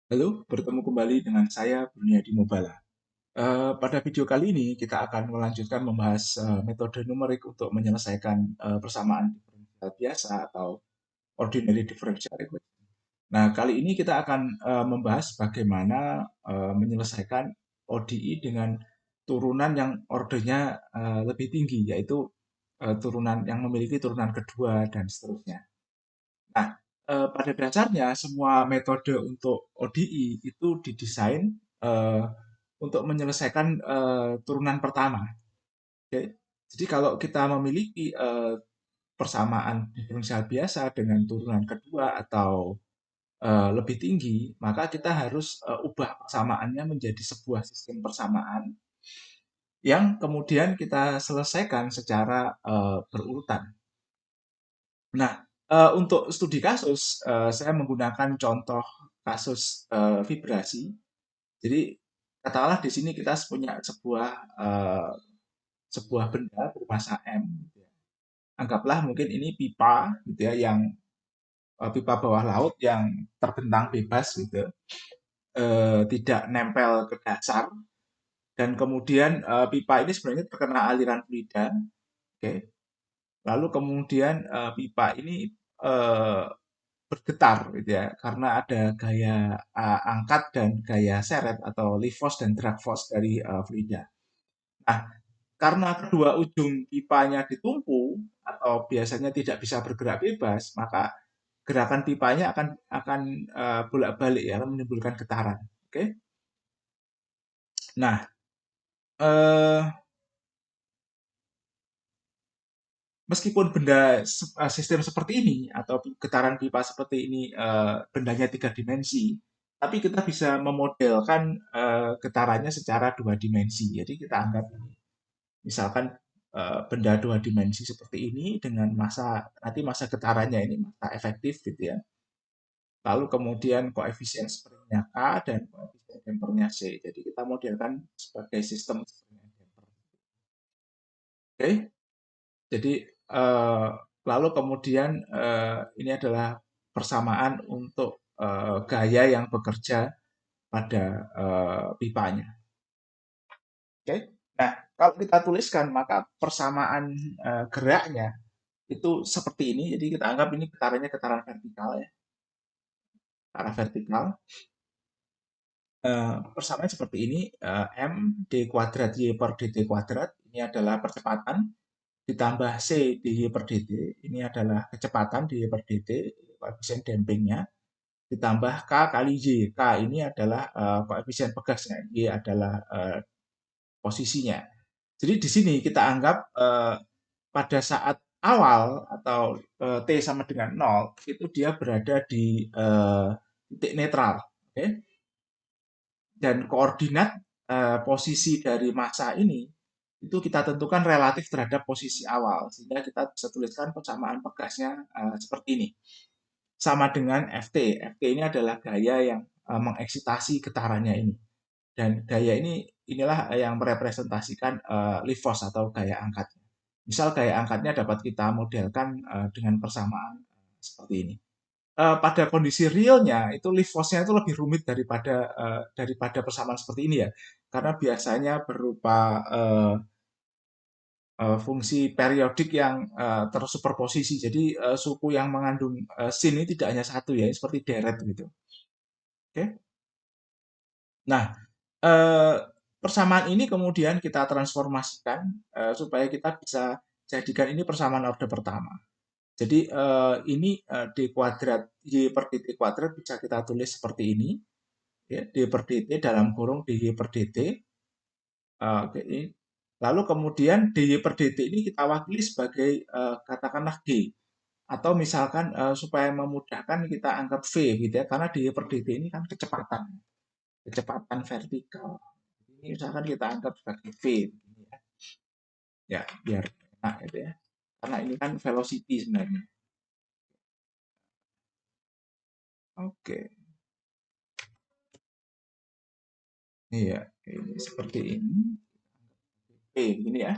Halo, bertemu kembali dengan saya Burniadi Mobala. Pada video kali ini kita akan melanjutkan membahas metode numerik untuk menyelesaikan persamaan diferensial biasa atau ordinary differential equation. Nah, kali ini kita akan membahas bagaimana menyelesaikan ODI dengan turunan yang ordernya lebih tinggi, yaitu turunan yang memiliki turunan kedua dan seterusnya. Nah, pada dasarnya semua metode untuk ODI itu didesain eh, untuk menyelesaikan turunan pertama. Oke. Jadi kalau kita memiliki persamaan diferensial biasa dengan turunan kedua atau lebih tinggi, maka kita harus ubah persamaannya menjadi sebuah sistem persamaan yang kemudian kita selesaikan secara berurutan. Nah, untuk studi kasus, saya menggunakan contoh kasus vibrasi. Jadi, katakanlah di sini kita punya sebuah benda bermasa M, gitu ya. Anggaplah mungkin ini pipa, gitu ya, yang pipa bawah laut yang terbentang bebas, gitu, tidak nempel ke dasar, dan kemudian pipa ini sebenarnya terkena aliran fluida, oke. Lalu kemudian pipa ini eh, bergetar gitu ya karena ada gaya angkat dan gaya seret atau lift force dan drag force dari fluida. Nah, karena kedua ujung pipanya ditumpu atau biasanya tidak bisa bergerak bebas, maka gerakan pipanya akan bolak-balik ya, akan menimbulkan getaran. Oke. Nah, eh, meskipun sistem seperti ini atau getaran pipa seperti ini bendanya tiga dimensi, tapi kita bisa memodelkan getarannya secara dua dimensi. Jadi kita anggap ini, misalkan benda dua dimensi seperti ini dengan nanti masa getarannya ini masa efektif gitu ya. Lalu kemudian koefisien springnya K dan koefisien dampernya C. Jadi kita modelkan sebagai sistem spring and damper. Oke. Jadi lalu kemudian ini adalah persamaan untuk gaya yang bekerja pada pipanya. Oke. Nah, kalau kita tuliskan maka persamaan geraknya itu seperti ini. Jadi kita anggap ini getarannya getaran vertikal ya, arah vertikal. Persamaan seperti ini, M d kuadrat y per dt kuadrat ini adalah percepatan ditambah C dy per dt, ini adalah kecepatan dy per dt, koefisien dampingnya, ditambah K kali Y. K ini adalah koefisien pegasnya, Y adalah posisinya. Jadi di sini kita anggap pada saat awal atau T sama dengan 0, itu dia berada di titik netral. Oke? Dan koordinat posisi dari massa ini itu kita tentukan relatif terhadap posisi awal sehingga kita bisa tuliskan persamaan pegasnya seperti ini sama dengan Ft. Ft ini adalah gaya yang mengeksitasi getarannya ini dan gaya inilah yang merepresentasikan lift force atau gaya angkat. Misal gaya angkatnya dapat kita modelkan dengan persamaan seperti ini. Pada kondisi realnya itu lift force-nya itu lebih rumit daripada persamaan seperti ini ya, karena biasanya berupa fungsi periodik yang tersuperposisi. Jadi suku yang mengandung sin ini tidak hanya satu ya, seperti deret gitu. Oke. Nah, eh, persamaan ini kemudian kita transformasikan supaya kita bisa jadikan ini persamaan orde pertama. Jadi ini d kuadrat y per dt kuadrat bisa kita tulis seperti ini, ya, d per dt dalam kurung dy per dt. Oke, lalu kemudian dy per dt ini kita wakili sebagai katakanlah g, atau misalkan supaya memudahkan kita anggap v gitu ya, karena dy per dt ini kan kecepatan vertikal. Ini misalkan kita anggap sebagai v, ya, ya biar enak gitu ya, karena ini kan velocity sebenarnya. Oke, iya, ini seperti ini. Begini ya.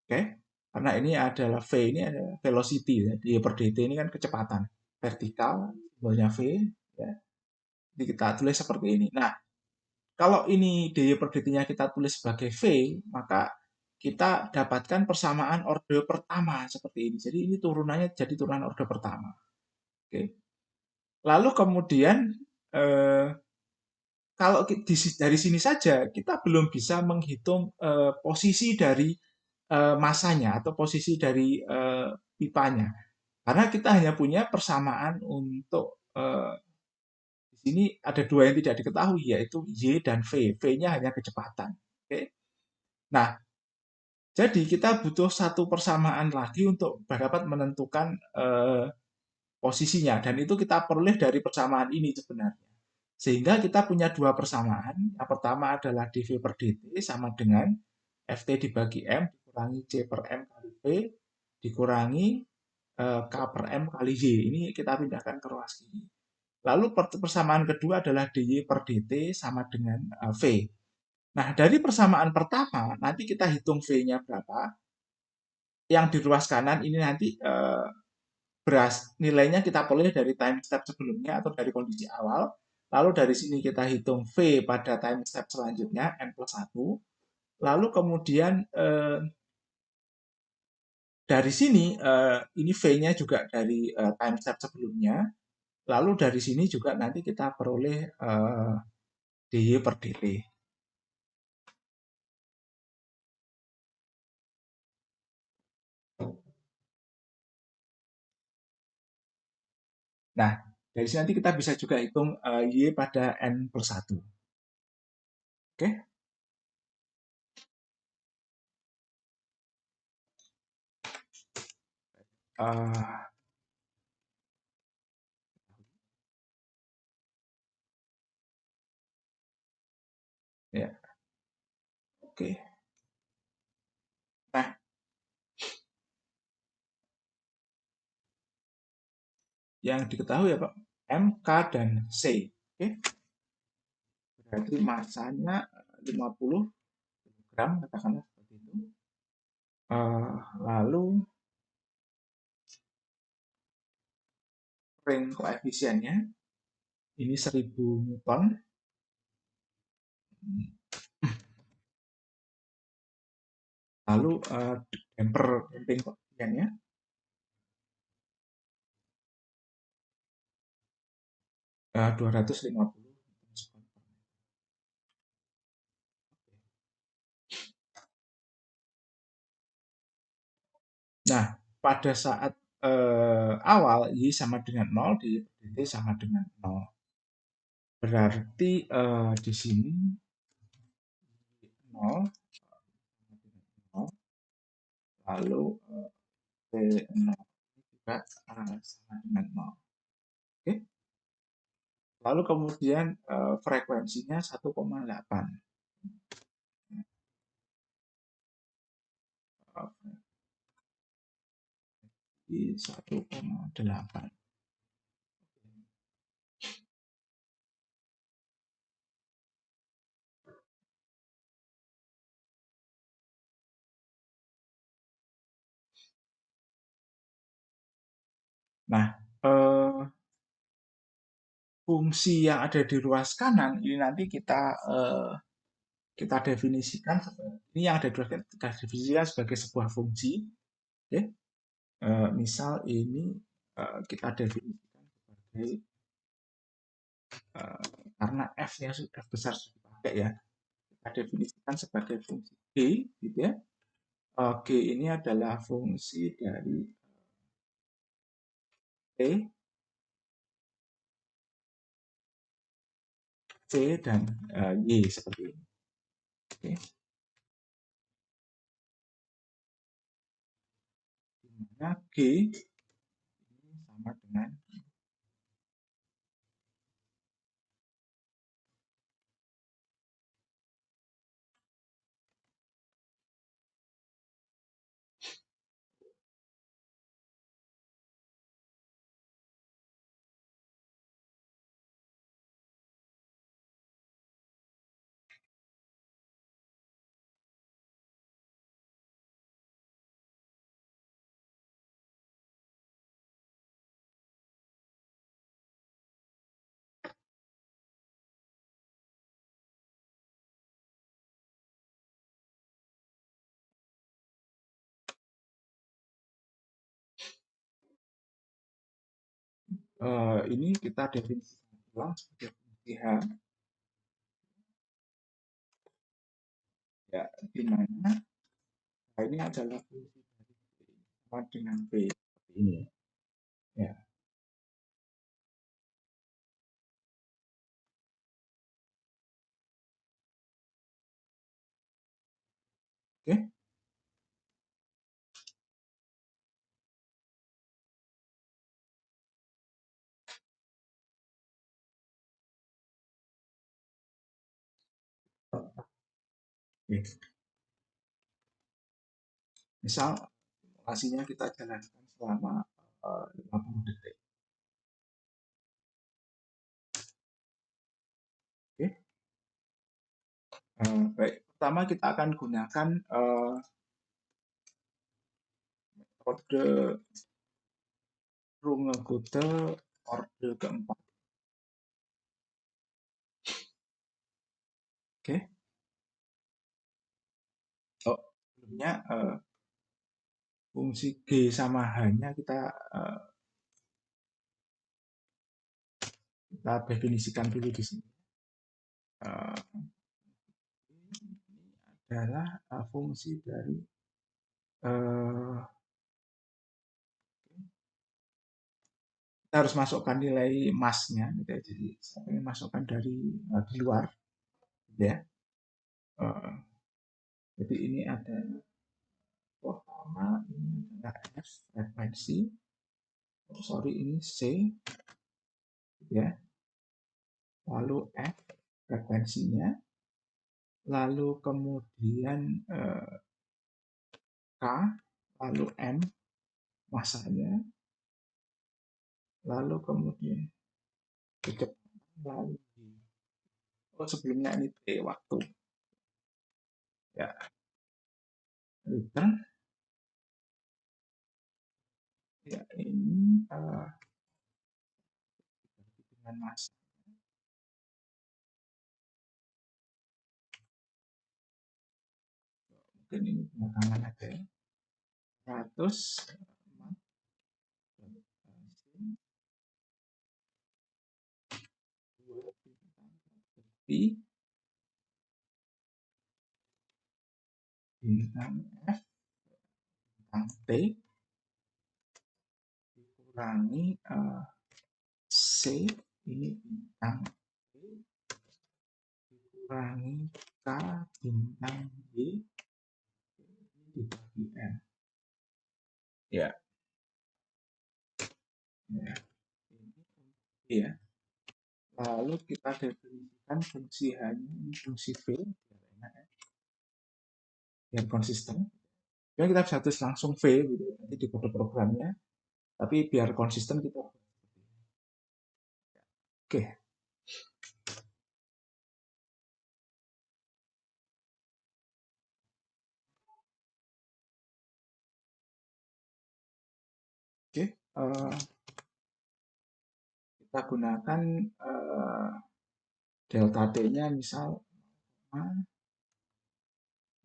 Oke. Karena ini adalah V ini adalah velocity ya. D per dt ini kan kecepatan vertikal, simbolnya V ya. Ini kita tulis seperti ini. Nah, kalau ini DY per DT-nya kita tulis sebagai V, maka kita dapatkan persamaan orde pertama seperti ini. Jadi ini turunannya jadi turunan orde pertama. Oke. Lalu kemudian eh, kalau dari sini saja kita belum bisa menghitung posisi dari masanya atau posisi dari pipanya. Karena kita hanya punya persamaan untuk di sini ada dua yang tidak diketahui, yaitu Y dan V. V-nya hanya kecepatan. Oke. Nah, jadi kita butuh satu persamaan lagi untuk dapat menentukan posisinya. Dan itu kita peroleh dari persamaan ini sebenarnya. Sehingga kita punya dua persamaan. Yang pertama adalah dV per dt sama dengan Ft dibagi M dikurangi C per M kali V dikurangi K per M kali Y. Ini kita pindahkan ke ruas kiri. Lalu persamaan kedua adalah dy per dt sama dengan V. Nah, dari persamaan pertama, nanti kita hitung V-nya berapa. Yang di ruas kanan ini nanti nilainya kita peroleh dari time step sebelumnya atau dari kondisi awal. Lalu dari sini kita hitung V pada time step selanjutnya, N plus 1. Lalu kemudian dari sini, ini V-nya juga dari time step sebelumnya. Lalu dari sini juga nanti kita peroleh dy per dt. Nah, dari sini nanti kita bisa juga hitung y pada N plus 1. Oke? Uh, ya, oke. Nah, yang diketahui ya Pak, M, K, dan C. Oke? Berarti masanya 50 gram, katakanlah seperti itu. Lalu ring koefisiennya ini 1000 Newton. Lalu damping koefisiennya 250. Nah, pada saat awal Y sama dengan 0, di dt sama dengan 0. Berarti di sini 0, lalu P0 juga sama dengan 0. Oke. Lalu kemudian frekuensinya 1,8. Di 1,8. Nah, fungsi yang ada di ruas kanan ini nanti kita definisikan, ini yang ada di ruas kanan kita definisikan sebagai sebuah fungsi. Oke. Misal ini kita definisikan sebagai karena f-nya f besar sudah dipakai ya, kita definisikan sebagai fungsi g, gitu ya. G ini adalah fungsi dari t, c dan y seperti ini. Oke. Dimana g ini sama dengan Ini kita definisikan ulang sebagai fungsi H, ya, di mana H ini adalah fungsi dari V sama dengan V seperti ini. Ya, oke. Oke. Misal simulasinya kita jalankan selama 50 detik. Oke. Baik, pertama kita akan gunakan metode Runge-Kutta orde keempat. Oke. Oh, sebelumnya fungsi G sama H-nya kita definisikan dulu di sini. Ini adalah fungsi dari kita harus masukkan nilai massnya, gitu ya. Jadi saya ingin masukkan dari di luar, gitu ya. Jadi ini ada pertama, ini adalah F frekuensi, ini C, gitu ya. Lalu F frekuensinya, lalu kemudian K, lalu M masanya, lalu kemudian kecepatan, lalu sebelumnya ini T waktu, ya, liter, ya, ini dengan massa. Mungkin ini belakangan aja ya. 100 bintang F bintang T dikurangi C, ini bintang T dikurangi K bintang Y dibagi M. Ya. Ya. Ini ya. Lalu kita definisikan fungsi H-nya, ini fungsi V, biar konsisten. Ya, kita bisa tulis langsung V gitu, nanti di kode programnya. Tapi biar konsisten kita. Oke. Oke. Kita gunakan delta T-nya misal 0,005.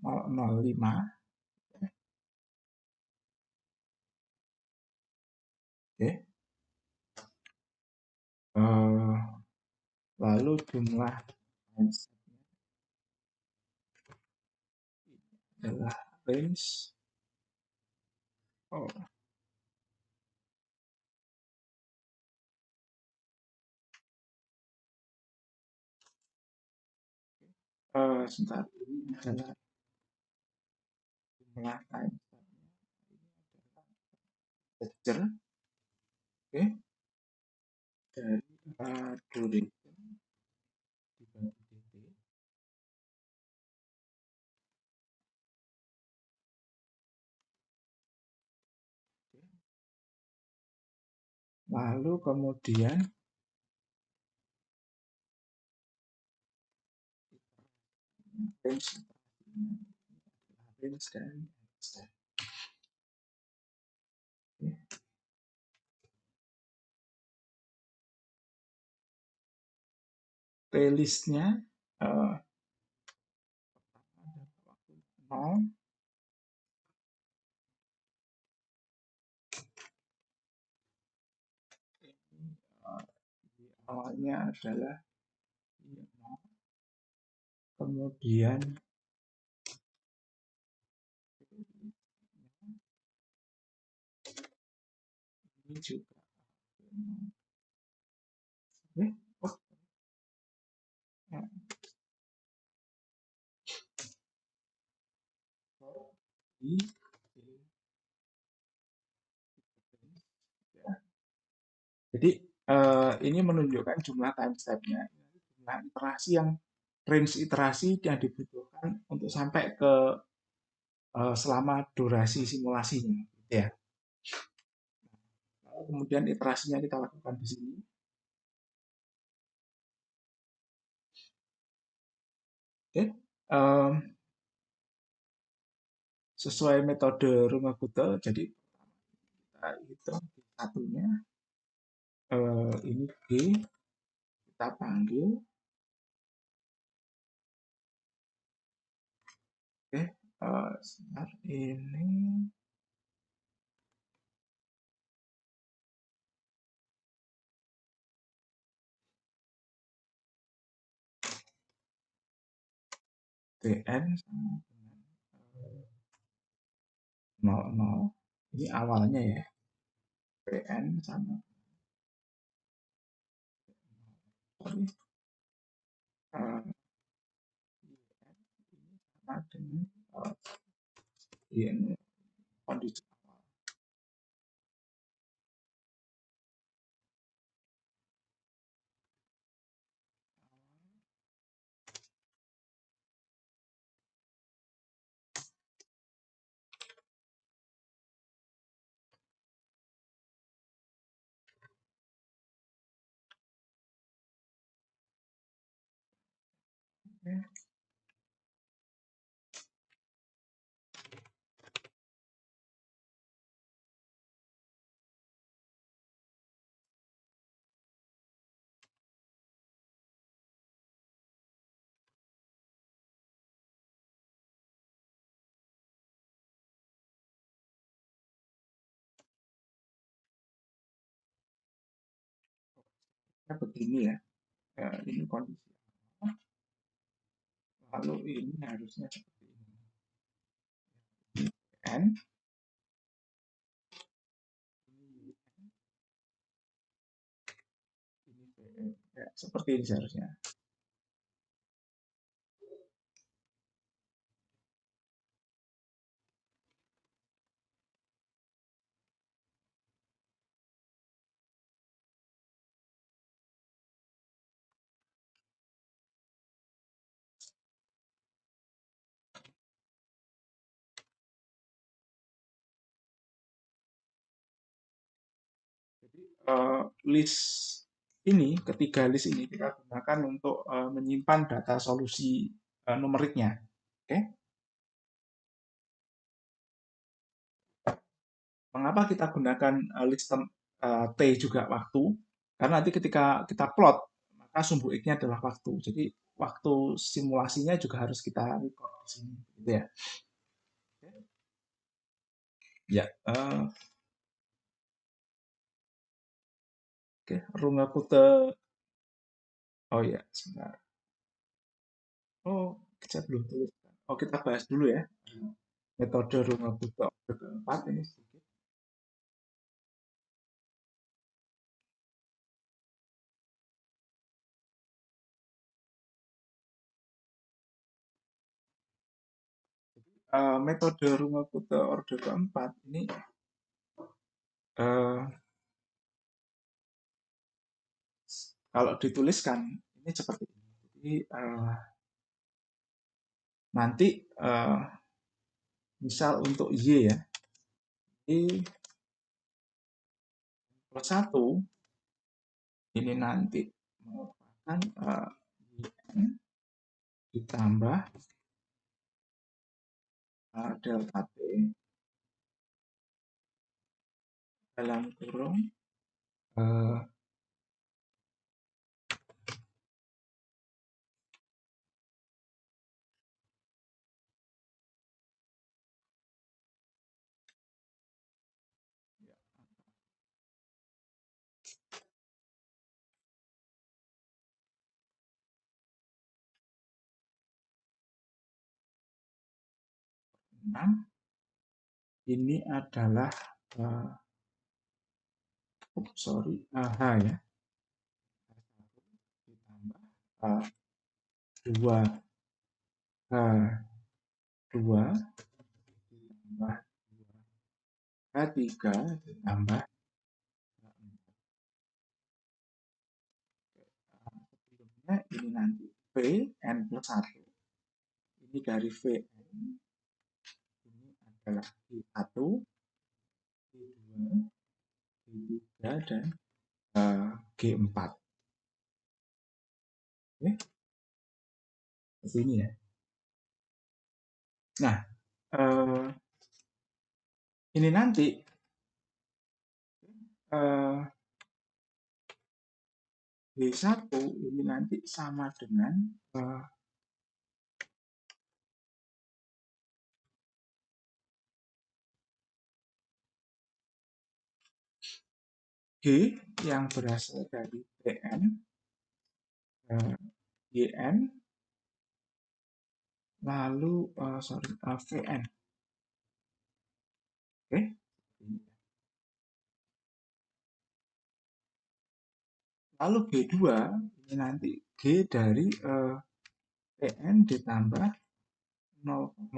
Oke. Lalu jumlah adalah range. Sebentar, ini adalah jumlah time ledger, oke, dari duration dibagi dt. Lalu kemudian range dari playlistnya 0, eh, awalnya adalah ini nol, kemudian ini juga eh, oh, ya, di, ya. Jadi ini menunjukkan jumlah time step-nya, jumlah iterasi yang range iterasi yang dibutuhkan untuk sampai ke selama durasi simulasinya, gitu ya. Lalu kemudian iterasinya kita lakukan di sini. Oke, sesuai metode Runge-Kutta. Jadi kita hitung satunya, ini G, kita panggil. Oke, sebentar ini Tn sama dengan 00. Ini awalnya ya. Tn sama, sorry, ini sama dengan ini kondisi awal. Oke. Begini ya, ini kondisi awal. Lalu ini harusnya seperti ini. N, ini ya, seperti ini seharusnya. Jadi list ini, ketiga list ini kita gunakan untuk menyimpan data solusi numeriknya. Oke, mengapa kita gunakan list T juga waktu? Karena nanti ketika kita plot, maka sumbu X-nya adalah waktu. Jadi waktu simulasinya juga harus kita record di sini, gitu ya. Ya, oke, Runge-Kutta. Oh ya, sebentar. Oh, saya belum tulis. Oh, kita bahas dulu ya. Metode Runge-Kutta keempat ini sedikit. Metode Runge-Kutta orde keempat ini uh, kalau dituliskan ini seperti ini. Jadi nanti misal untuk Y ya, Y plus 1 ini nanti merupakan YN ditambah delta T dalam kurung uh, 6. Ini adalah H ya. Ditambah 2 H2 ditambah H3 ditambah sebelumnya ini nanti Vn plus 1. Ini dari Vn ini adalah G1, G2, G3, dan G4. Oke, sini ya. Nah, ini nanti G1 ini nanti sama dengan G yang berasal dari Tn, Gn, lalu Vn. Oke. Lalu G2 ini nanti G dari Tn ditambah 0,5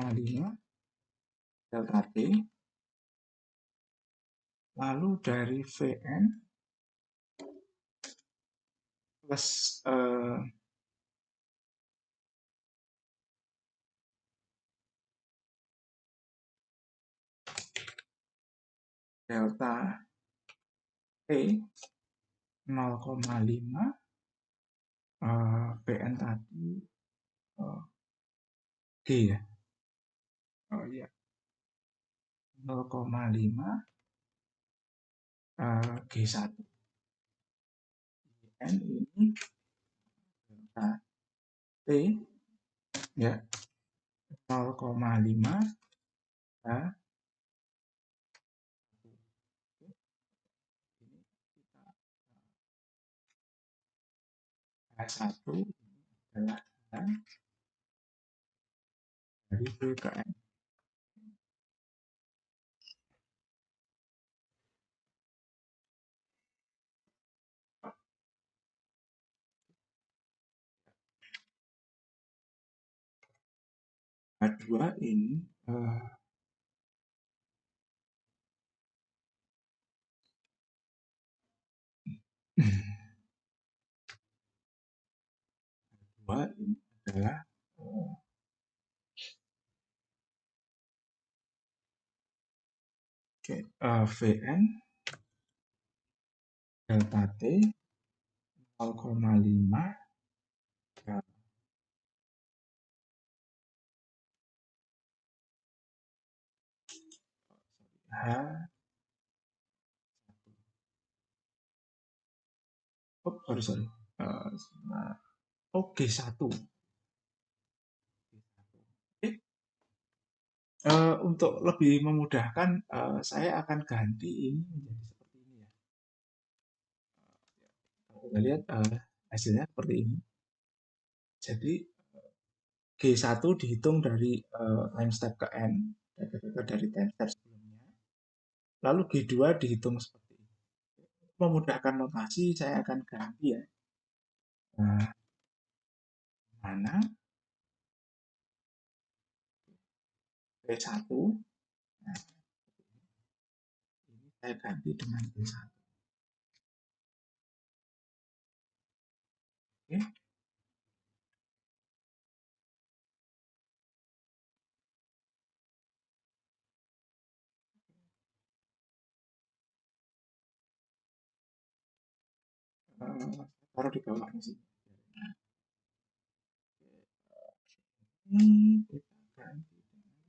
delta T, lalu dari Vn plus delta T 0,5 Pn tadi G ya. Oh iya. 0,5 G1. N ini delta T ya 0,5 H1 adalah dari V ke N. H2 ini ini adalah Vn delta T 0,5 H sorry. G1. Untuk lebih memudahkan, saya akan ganti ini menjadi seperti ini ya. Kita lihat hasilnya seperti ini. Jadi G1 dihitung dari time step ke N, dari time step sebelumnya. Lalu G2 dihitung seperti ini. Memudahkan notasi, saya akan ganti ya. Mana P1, nah, ini saya ganti dengan P1. Oke. Taruh di bawahnya sih. Ini kita ganti dengan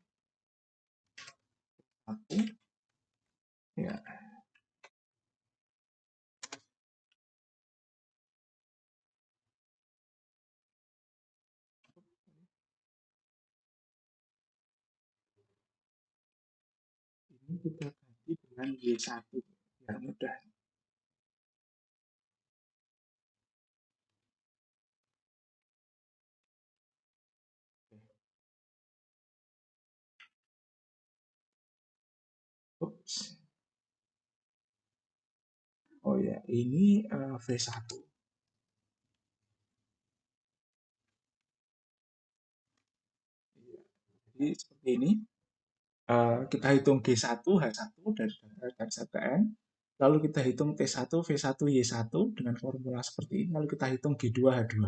1. Ya. Ini kita ganti dengan Y1 biar mudah. Ups. Oh ya, ini V1. Jadi seperti ini. Kita hitung G1, H1 dari data ZTN, lalu kita hitung T1, V1, Y1 dengan formula seperti ini, lalu kita hitung G2, H2.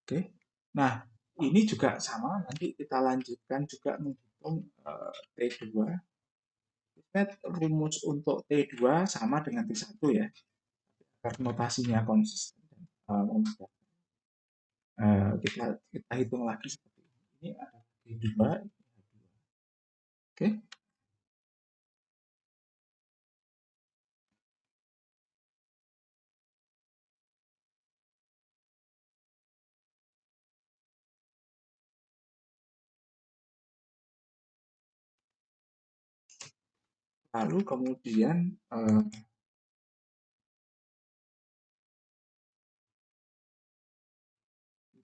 Oke. Nah, ini juga sama, nanti kita lanjutkan juga menghitung T2. Rumus untuk T2 sama dengan T1 ya, agar notasinya konsisten. Kita hitung lagi seperti ini. Ini ada G2, oke. Lalu kemudian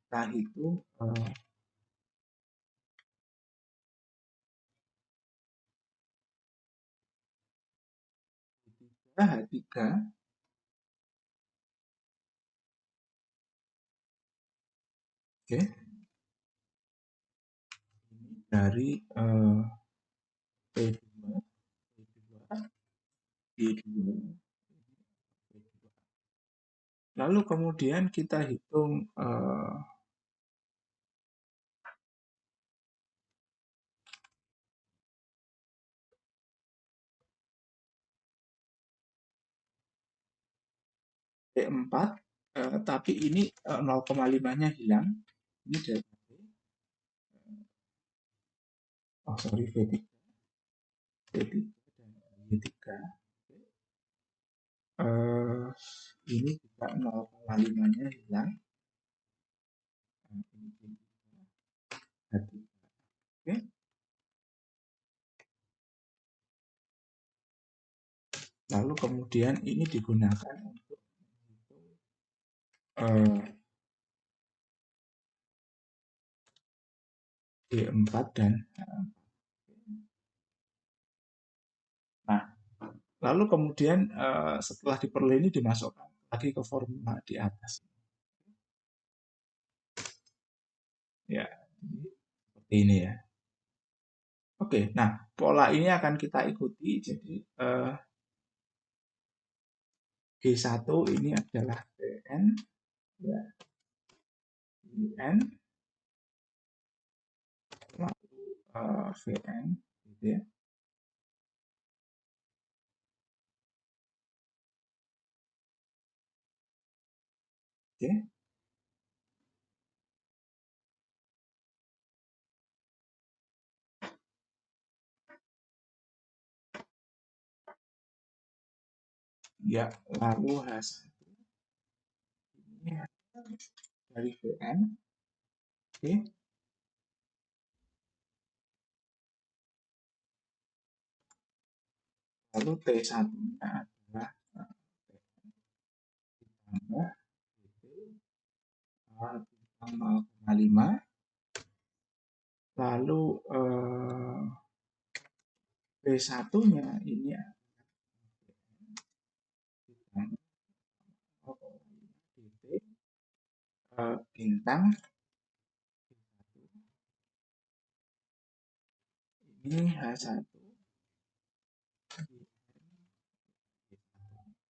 kita hitung H3 oke, dari P2, P2, P2. Lalu kemudian kita hitung P4, tapi ini 0,5-nya hilang. Ini dari sorry, V3, V3 dan Y3. Ini juga 0,5-nya hilang. Oke. Lalu kemudian ini digunakan untuk D4 dan nah, lalu kemudian setelah diperoleh ini dimasukkan lagi ke formula di atas. Ya, seperti ini ya. Oke, nah pola ini akan kita ikuti. Jadi G1 ini adalah Tn, ya, In, lalu Vn, gitu ya. Oke. Ya, lalu H1 ini dari Vn, oke. Lalu T1-nya adalah ditambah 0,5. Lalu B1-nya ini bintang ini H1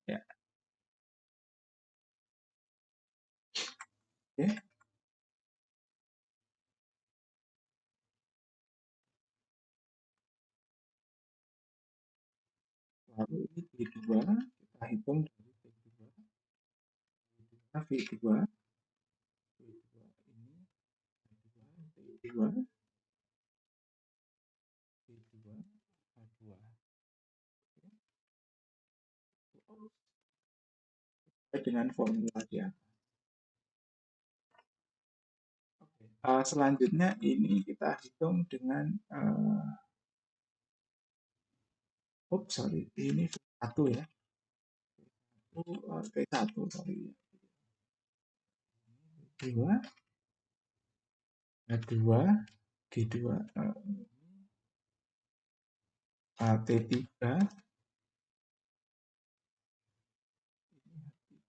ya. Oke. Lalu ini V2 kita hitung dari V2, V2 ini V2 V2 H2 dengan formula dia. Selanjutnya ini kita hitung dengan sorry, ini V1 ya. T1 sorry. V2 H2 G2 AT3,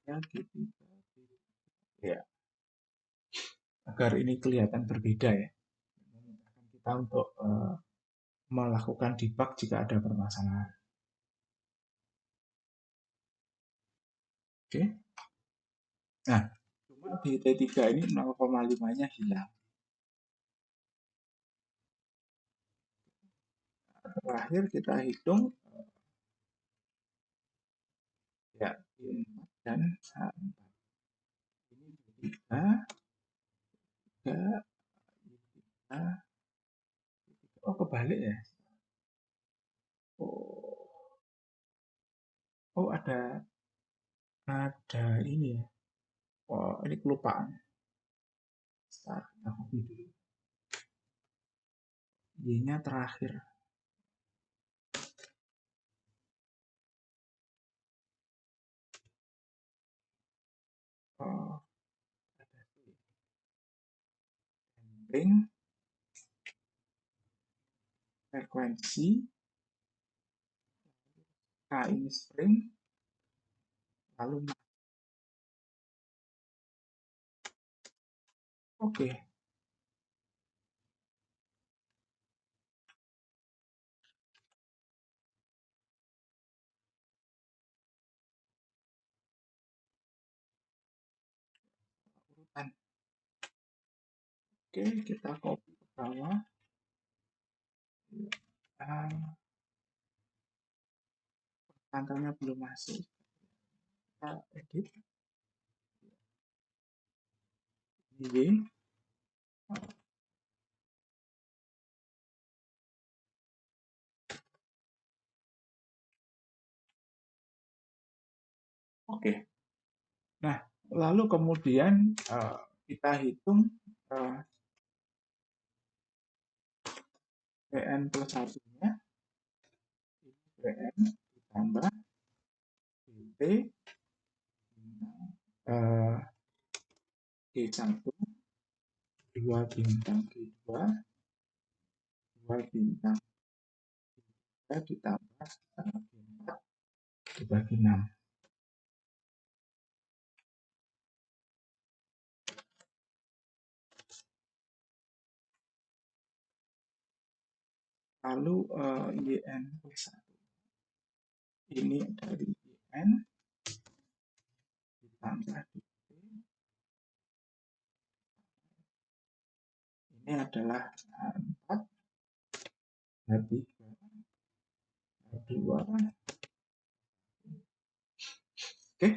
ya, G3, ya, agar ini kelihatan berbeda ya. Memudahkan kita untuk melakukan debug jika ada permasalahan. Oke. Nah, cuma di T3 ini 0,5-nya hilang. Terakhir kita hitung ya I4 dan H4. Ini 3, 3, 3. Oh, kebalik ya. Oh, oh ada ini ya. Oh, ini kelupaan. Start aku dulu. Y-nya terakhir. Oh, ada sampling, frekuensi, K ini string, lalu oke. Urutan. Oke, kita copy ke bawah. Angkanya belum masuk. Kita edit. Y. Oke. Nah, lalu kemudian kita hitung Bn plus 1-nya. Bn ditambah Bt G1, 2 bintang G2, 2 bintang G3 ditambah G4 dibagi 6. Lalu Yn plus 1. Ini dari Yn ditambah Dt. Ini adalah 4 dari 2. Oke.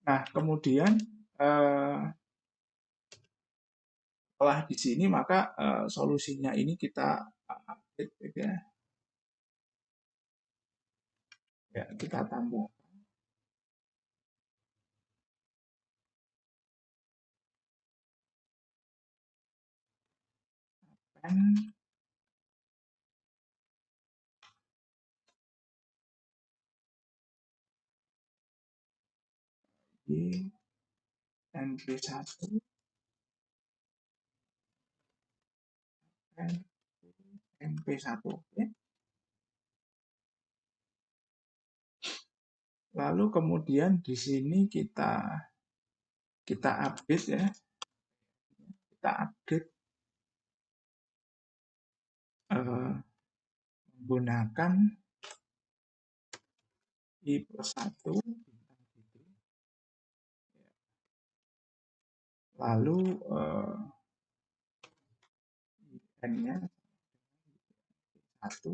Nah, kemudian setelah di sini maka solusinya ini kita update ya. Ya, kita tambah. N Y NP1 NP1. Oke. Lalu kemudian di sini kita update ya. Kita update menggunakan I plus 1 lalu N-nya 1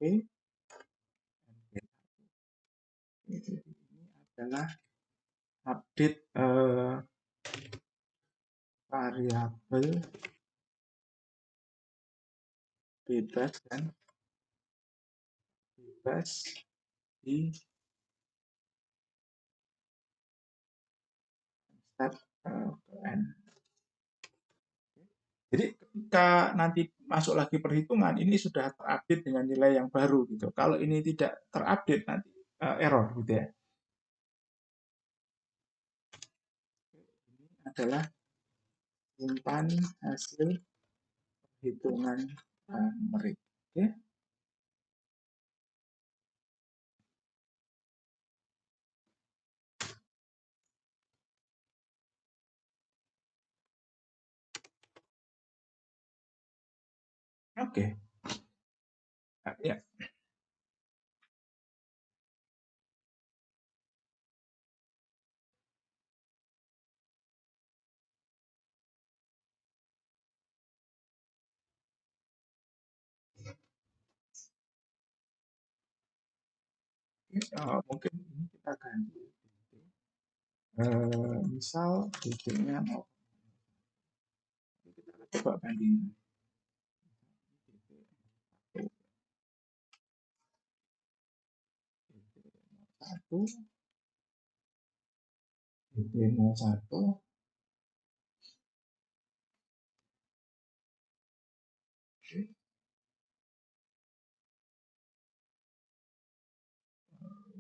P ini adalah update variabel bebas dan bebas di start N. Jadi ketika nanti masuk lagi perhitungan ini sudah terupdate dengan nilai yang baru gitu. Kalau ini tidak terupdate nanti error gitu ya. Ini adalah simpan hasil hitungan numerik. Oke. Oke. Ya. Mungkin ini kita ganti. Misal titiknya 0. Kita coba bandingkan. Satu, titik 01.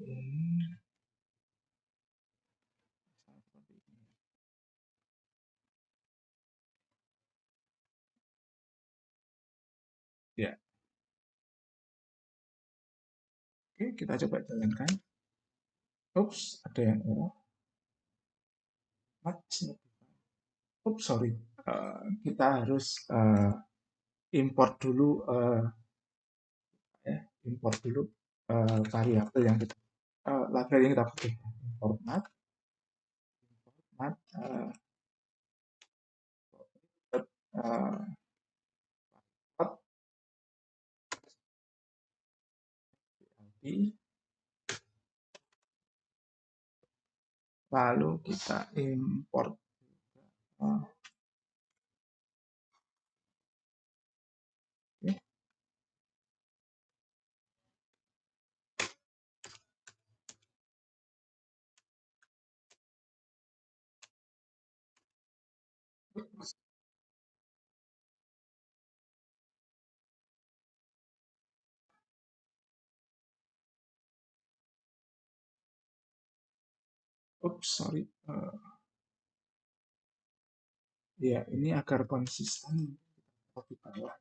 Ini ya. Oke, kita coba jalankan. Oops, ada yang error. Oops, sorry. Kita harus import dulu import dulu variabel yang kita library yang kita butuh. Import mat lalu kita import oops, sorry. Ya, ini agar konsisten di bawah.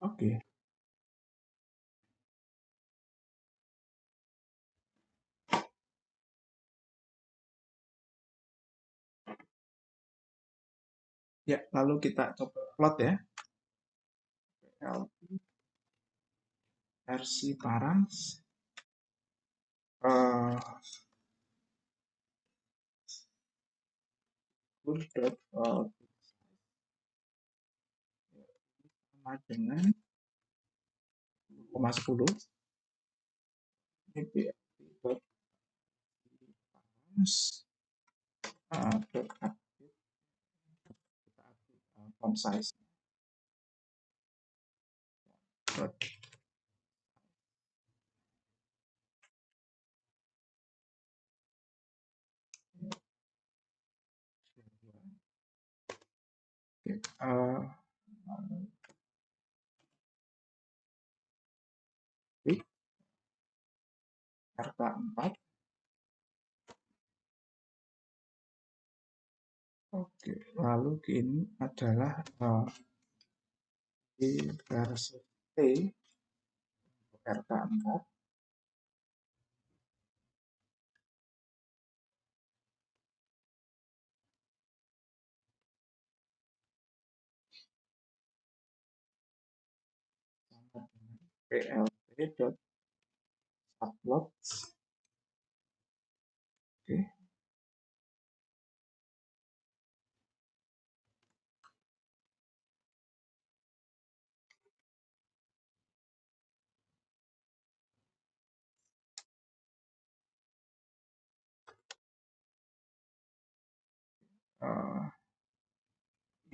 Oke. Ya, lalu kita coba plot ya. Versi params. Sama dengan 10. Ini font size. RK4. Oke, lalu ini adalah di versi T RK4. PLT.upload. Oke.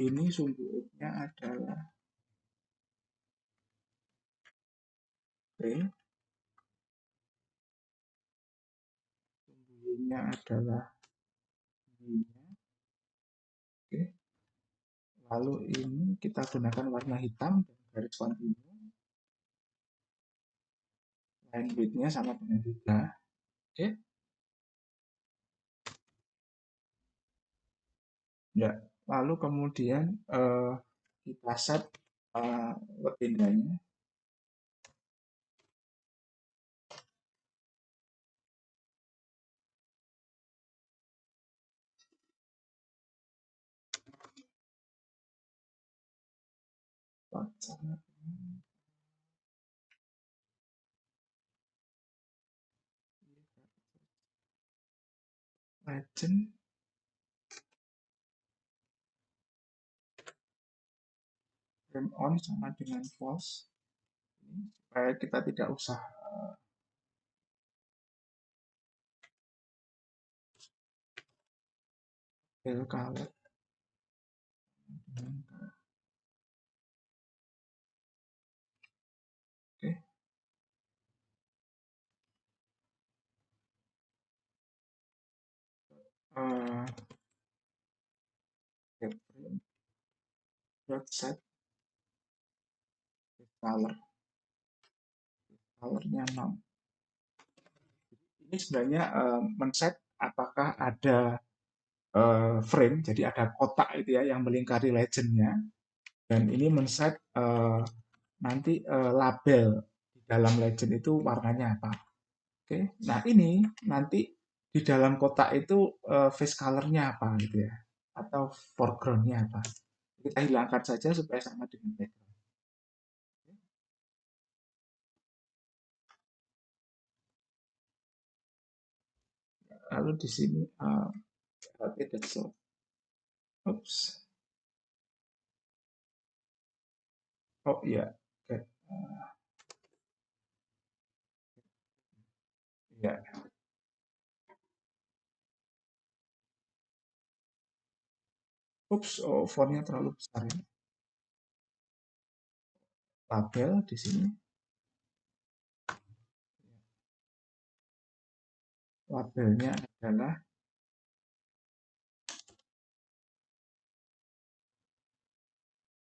Ini sumbernya adalah P. Sumbernya adalah I-nya. Oke. Lalu ini kita gunakan warna hitam dan garis kontinu. line width-nya sama dengan 3. Oke. Ya, lalu kemudian kita set legendanya. Legend frame on sama dengan false, supaya kita tidak usah fill color. Oke. Uh, set color, colornya 6. Ini sebenarnya men-set apakah ada frame, jadi ada kotak itu ya yang melingkari legendnya, dan ini men-set nanti label di dalam legend itu warnanya apa. Oke, nah ini nanti di dalam kotak itu face color-nya apa gitu ya, atau foreground-nya apa. Kita hilangkan saja supaya sama dengan background. Lalu di sini oke, that's all. Oops. Oh iya, oke. Ya. Oops, oh fontnya terlalu besar ini. Label di sini. Labelnya adalah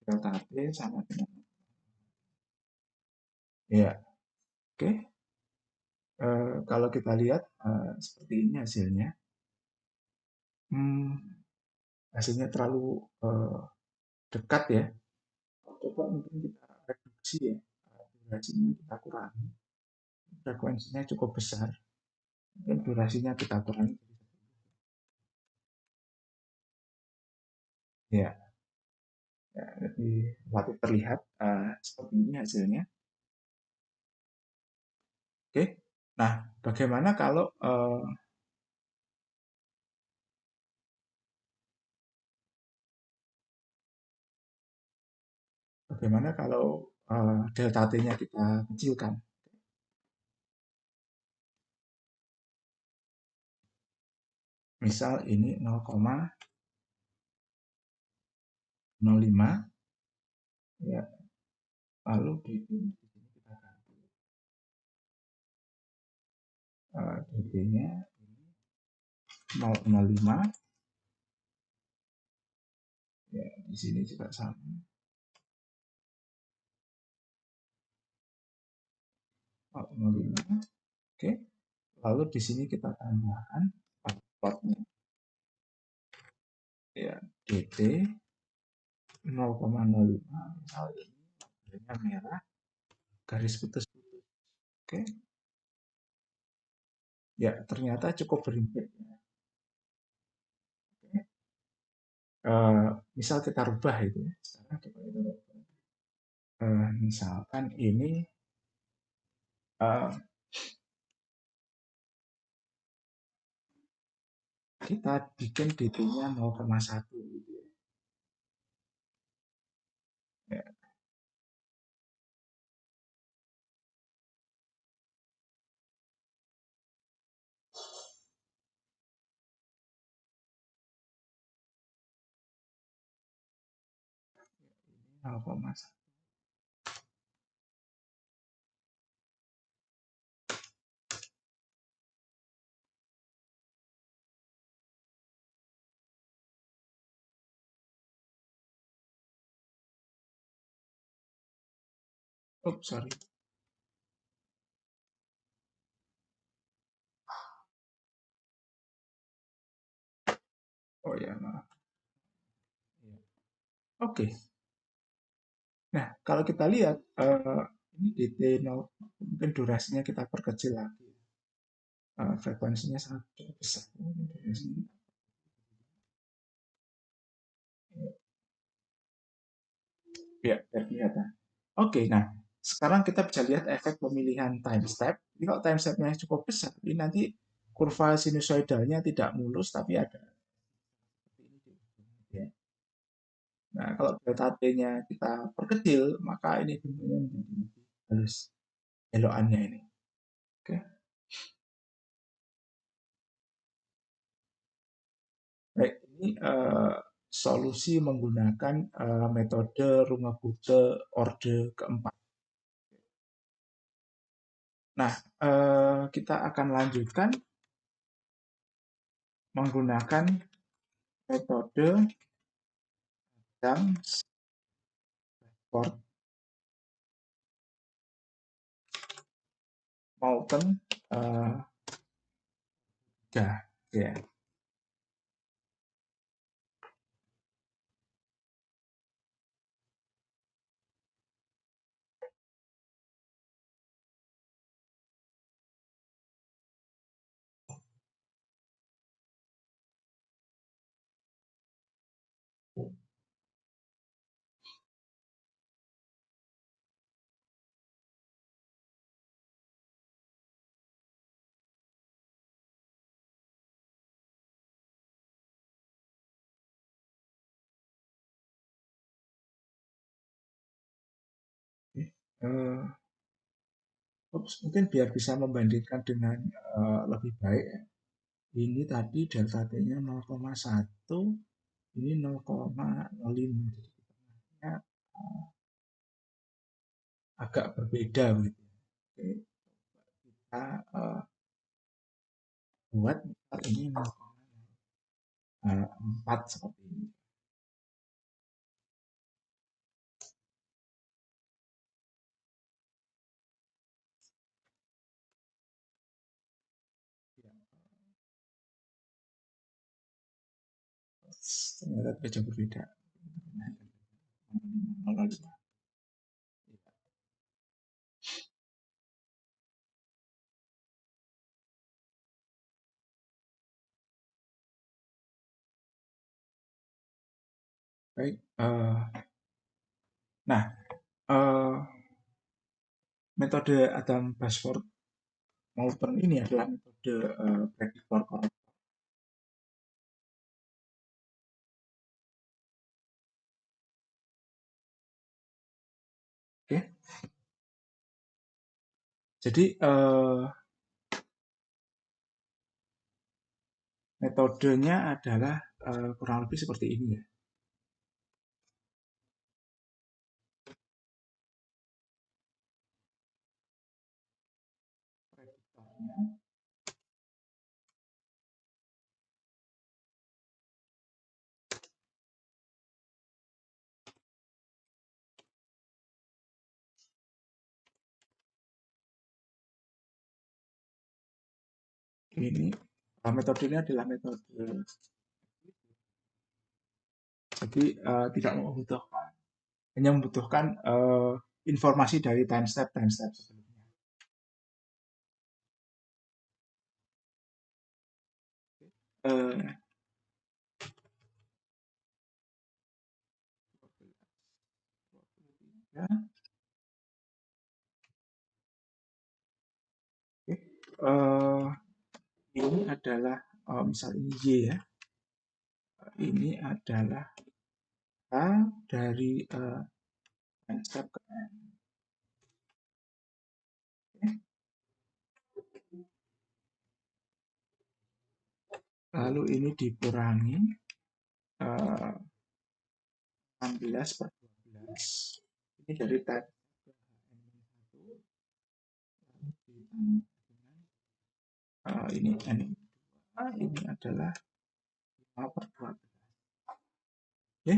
delta T sama dengan ya. Oke. Kalau kita lihat seperti ini hasilnya. Hasilnya terlalu dekat ya. Coba mungkin kita reduksi ya. Durasinya kita kurangi. Frekuensinya cukup besar. Mungkin durasinya kita kurangi. Ya, ya lebih relatif terlihat seperti ini hasilnya. Oke. Nah, bagaimana kalau delta T-nya kita kecilkan? Misal ini 0,05 ya. Lalu di sini kita ganti dp-nya 0,05 ya, di sini juga sama 0,05. Oke, lalu di sini kita tambahkan passwordnya ya, dt 0,05 misal ini warnanya merah garis putus-putus. Oke, ya ternyata cukup berimpact ya. Oke. Misal kita rubah itu ya. Sekarang coba kita rubah. Misalkan ini kita bikin dt-nya 0,1 gitu ya. Ya, 0,1. Oh, sorry. ya, maaf. Oke. Nah, kalau kita lihat ini DT 0, mungkin durasinya kita perkecil lagi. Frekuensinya sangat besar. Ya, biar kelihatan. Oke, nah sekarang kita bisa lihat efek pemilihan time step. Jadi kalau time step-nya cukup besar, ini nanti kurva sinusoidalnya tidak mulus, tapi ada seperti ini. Ya. Nah, kalau delta T-nya kita perkecil, maka ini bentuknya menjadi lebih halus belokannya ini. Oke. Baik, ini solusi menggunakan metode Runge-Kutta orde keempat. Nah, kita akan lanjutkan menggunakan metode yang Ford Moulton 3. Ya. Eh, Mungkin biar bisa membandingkan dengan lebih baik ya. Ini tadi delta T-nya 0,1, ini 0,05. Jadi tengahnya agak berbeda gitu. Oke, kita buat misal ini 0,4 seperti ini. Ternyata jauh berbeda. Baik. Nah, metode Adam Basford Moulton ini adalah metode prediktor korektor. Oke. Jadi metodenya adalah kurang lebih seperti ini ya. Prediktornya ini metodenya adalah metode, jadi tidak membutuhkan, hanya membutuhkan informasi dari time step sebelumnya. Eh, ya, oke. Ini adalah misal ini Y ya, ini adalah H dari time step ke N. Oke. Lalu ini dikurangi 16 per 12. Ini dari time ke N-1 ditambah dengan ini N2, ini adalah 5 per 12. Oke.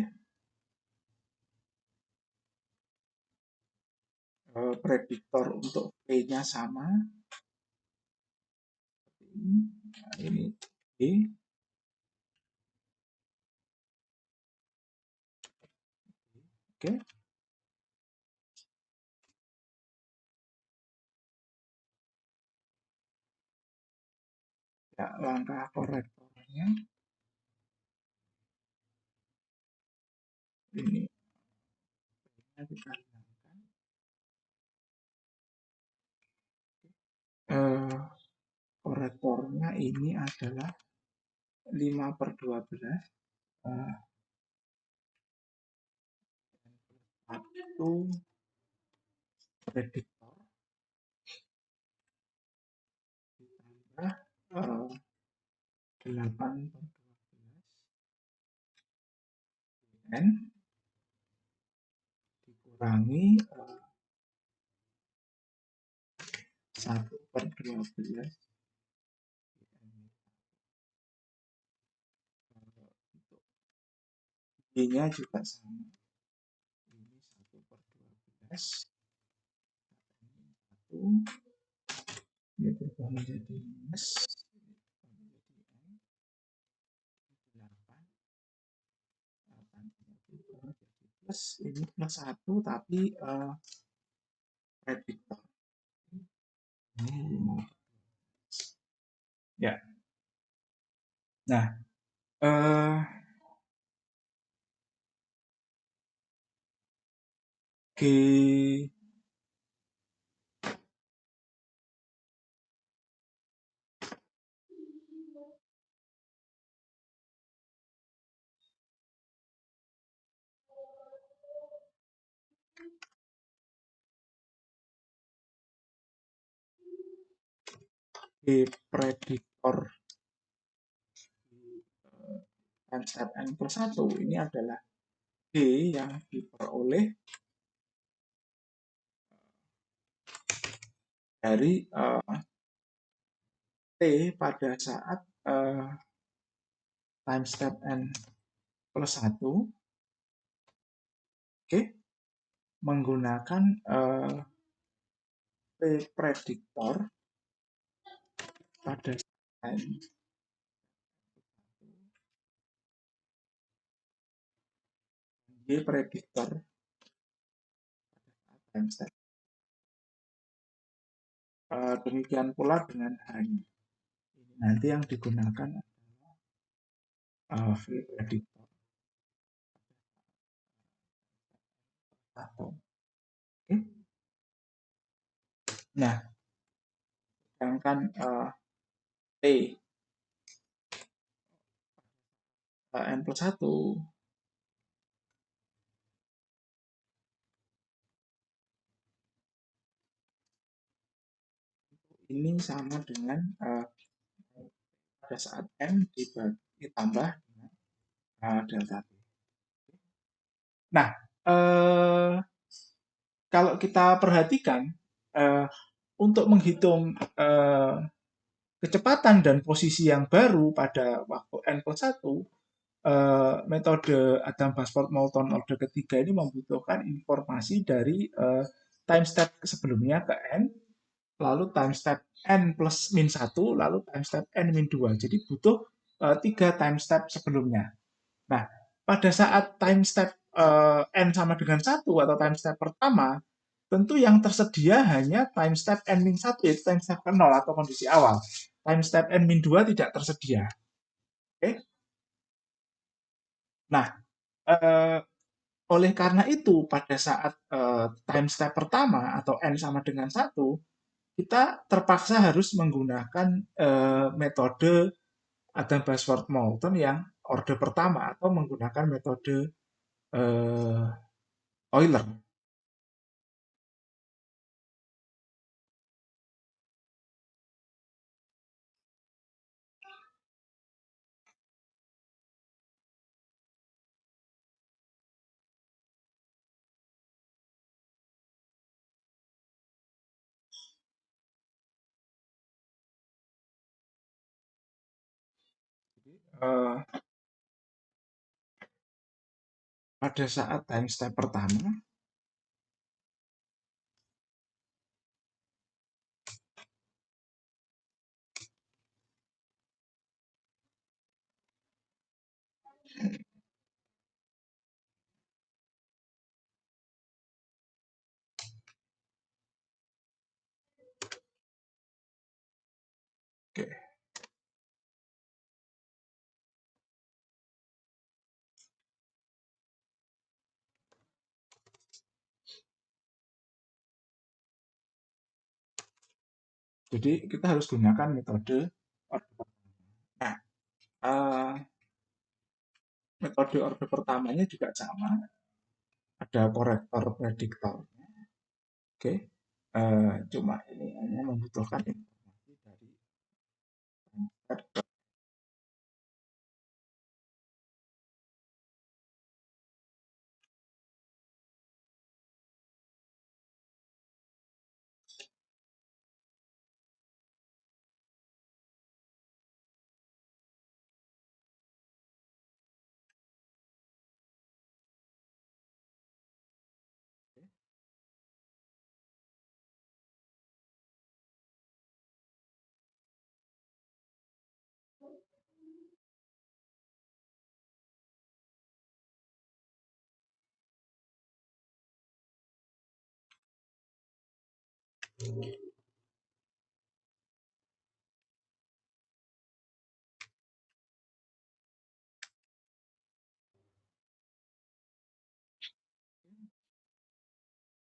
Prediktor untuk P-nya sama. Nah, ini P. Oke, ya, langkah korektornya ini kita hilangkan. Korektornya ini adalah 5/12 satu prediktor ditambah 8/12 n dikurangi 1/12 untuk Y-nya juga sama, ini 1/12 1, ini berubah menjadi minus, menjadi N, 8, 8 jadi plus, ini plus 1, tapi prediktor. Ya, nah, G prediktor time step n plus 1 ini adalah G yang diperoleh dari T pada saat time step n plus 1, oke, menggunakan T prediktor pada saat n G prediktor time step. Demikian pula dengan H-nya. Nanti yang digunakan adalah V prediktor atau oke. Nah, sedangkan T n plus 1 ini sama dengan pada saat n ditambah dengan delta T. Nah, kalau kita perhatikan untuk menghitung kecepatan dan posisi yang baru pada waktu n plus 1, metode Adam-Basford-Moulton orde ketiga ini membutuhkan informasi dari time step sebelumnya ke n, lalu time step n plus min 1, lalu time step n min 2. Jadi butuh 3 time step sebelumnya. Nah, pada saat time step n sama dengan 1 atau time step pertama, tentu yang tersedia hanya time step n min 1, yaitu time step ke 0 atau kondisi awal. Time step n min 2 tidak tersedia. Oke. Nah, oleh karena itu, pada saat time step pertama atau n sama dengan 1, kita terpaksa harus menggunakan metode Adam-Basford-Moulton yang orde pertama atau menggunakan metode Euler. Pada saat time step pertama, Jadi kita harus gunakan metode order pertama. Nah, eh, metode order pertamanya juga sama, ada korektor prediktor. Oke, cuma ini hanya membutuhkan informasi dari transfer.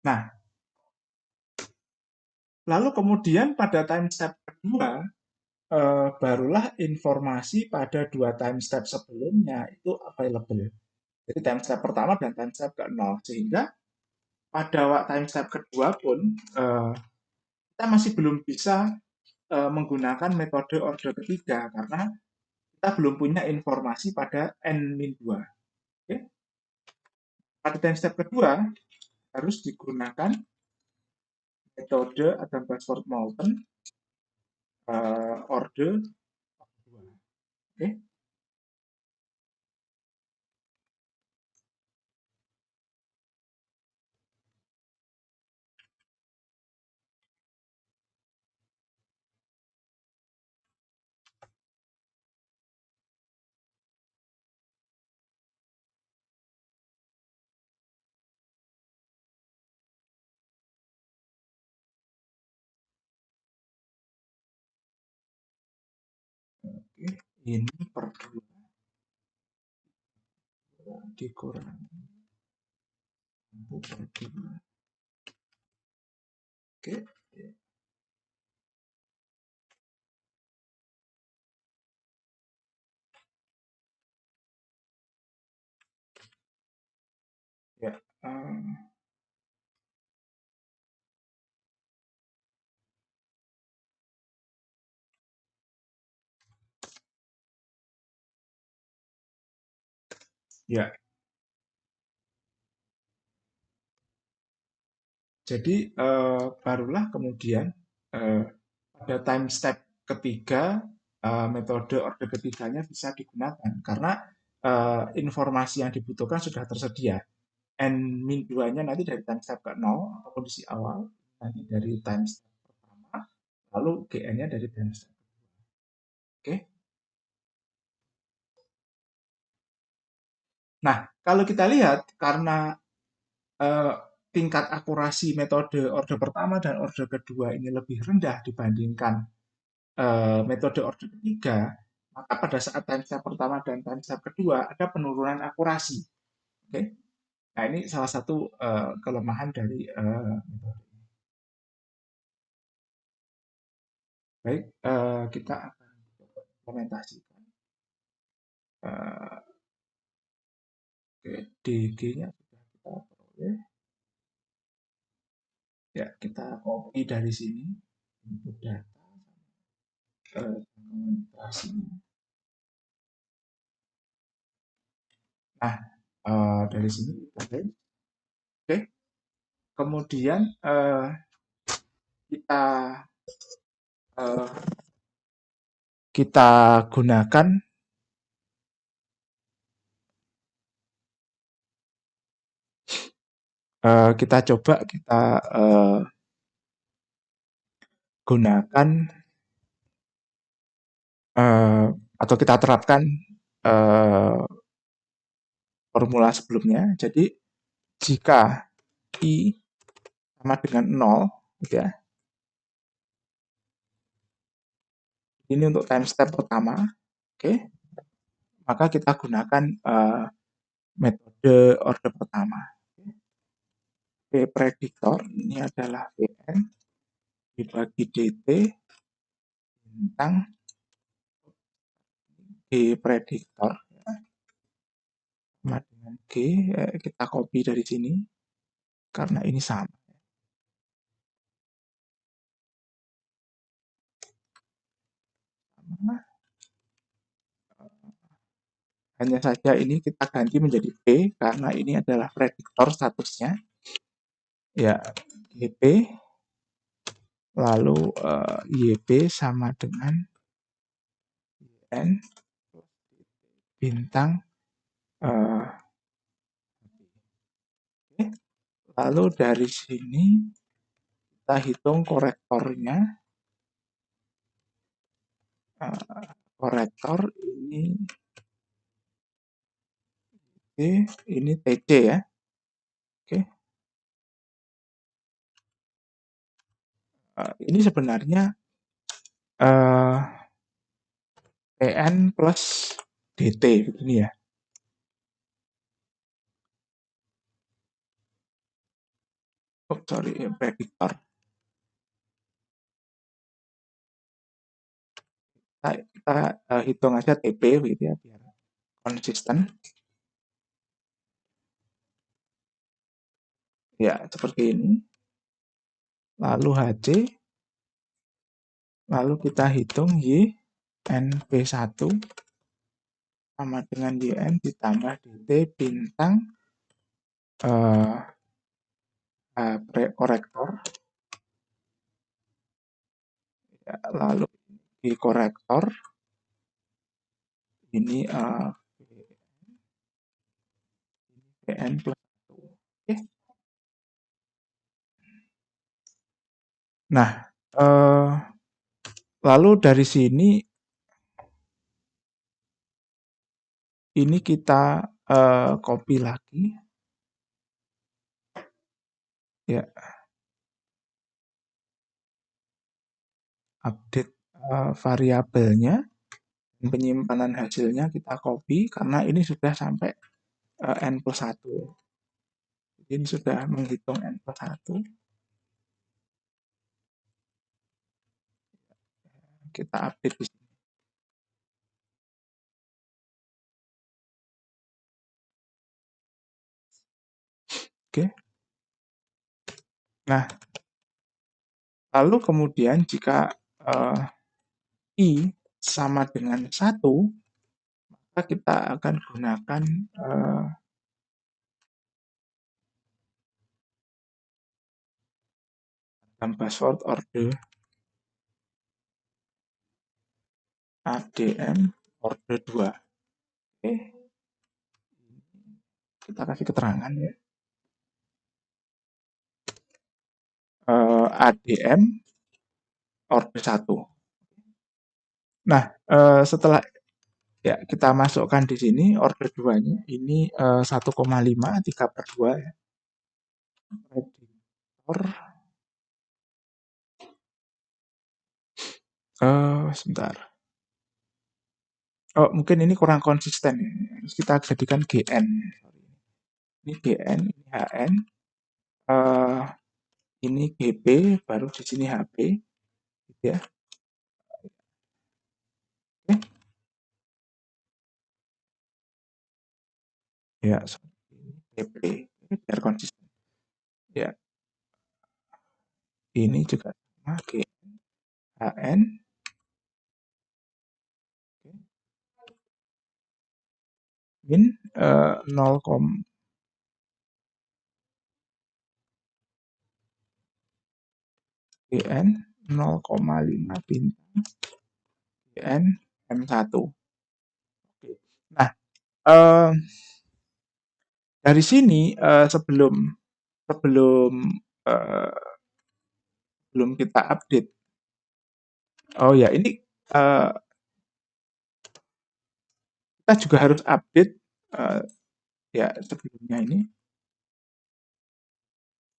Nah, lalu kemudian pada time step kedua, barulah informasi pada dua time step sebelumnya itu available. Jadi time step pertama dan time step ke-0. Sehingga pada time step kedua pun kita masih belum bisa menggunakan metode order ketiga karena kita belum punya informasi pada N-2. Oke? Pada time step kedua harus digunakan metode Adam Bashford Moulton order 2. Oke? Oke, ini per 2 dikurangi 1/2. Oke, ya. Ya, jadi barulah kemudian pada time step ketiga metode order ketiganya bisa digunakan karena informasi yang dibutuhkan sudah tersedia. N-2-nya nanti dari time step ke-0 atau kondisi awal, nanti dari time step pertama, lalu GN-nya dari time step. Oke. Nah, kalau kita lihat karena eh, tingkat akurasi metode order pertama dan order kedua ini lebih rendah dibandingkan metode order ketiga, maka pada saat time step pertama dan time step kedua ada penurunan akurasi. Oke, nah ini salah satu kelemahan dari metode. Baik, kita akan implementasikan. Oke, DG-nya sudah kita peroleh. Ya, kita copy dari sini input data komunikasinya. Nah, dari sini kita oke. Kemudian kita uh, kita gunakan kita coba kita gunakan atau kita terapkan formula sebelumnya. Jadi jika I sama dengan 0, gitu ya. Ini untuk time step pertama, oke. Maka kita gunakan metode order pertama. P prediktor ini adalah Vn dibagi dt bintang G prediktor sama dengan G, kita copy dari sini karena ini sama. Hanya saja ini kita ganti menjadi P karena ini adalah prediktor statusnya. Ya, GP lalu YB sama dengan N bintang Oke. Lalu dari sini kita hitung korektornya. Korektor ini TC ya. Oke. Ini sebenarnya PN plus DT begini ya. Oh, sorry, prediktor. Kita hitung aja TP gitu ya biar konsisten. Ya, seperti ini. Lalu HC, lalu kita hitung YNP1 sama dengan YN ditambah DT bintang korektor. Ya, lalu di korektor ini PN plus 1. Oke. Nah, lalu dari sini ini kita copy lagi. Ya. Update variabelnya. Penyimpanan hasilnya kita copy karena ini sudah sampai N plus 1. Ini sudah menghitung N plus 1. Kita update di sini. Oke. Nah, lalu kemudian jika I sama dengan 1, maka kita akan gunakan password order ADM order 2. Oke. Kita kasih keterangan ya. ADM order 1. Nah, setelah ya kita masukkan di sini order 2-nya ini 1,5 3/2 ya. Prediktor sebentar. Oh, mungkin ini kurang konsisten ya. Kita jadikan GN. Ini GN, ini HN. Ini GP, baru di sini HP. Gitu ya. Oke. Ya, GP. Biar konsisten. Ya. Ini juga sama GN, HN. Min 0, GN 0,5 bintang GN M1. Oke. Nah, dari sini sebelum kita update. Oh ya, ini kita juga harus update ya sebelumnya ini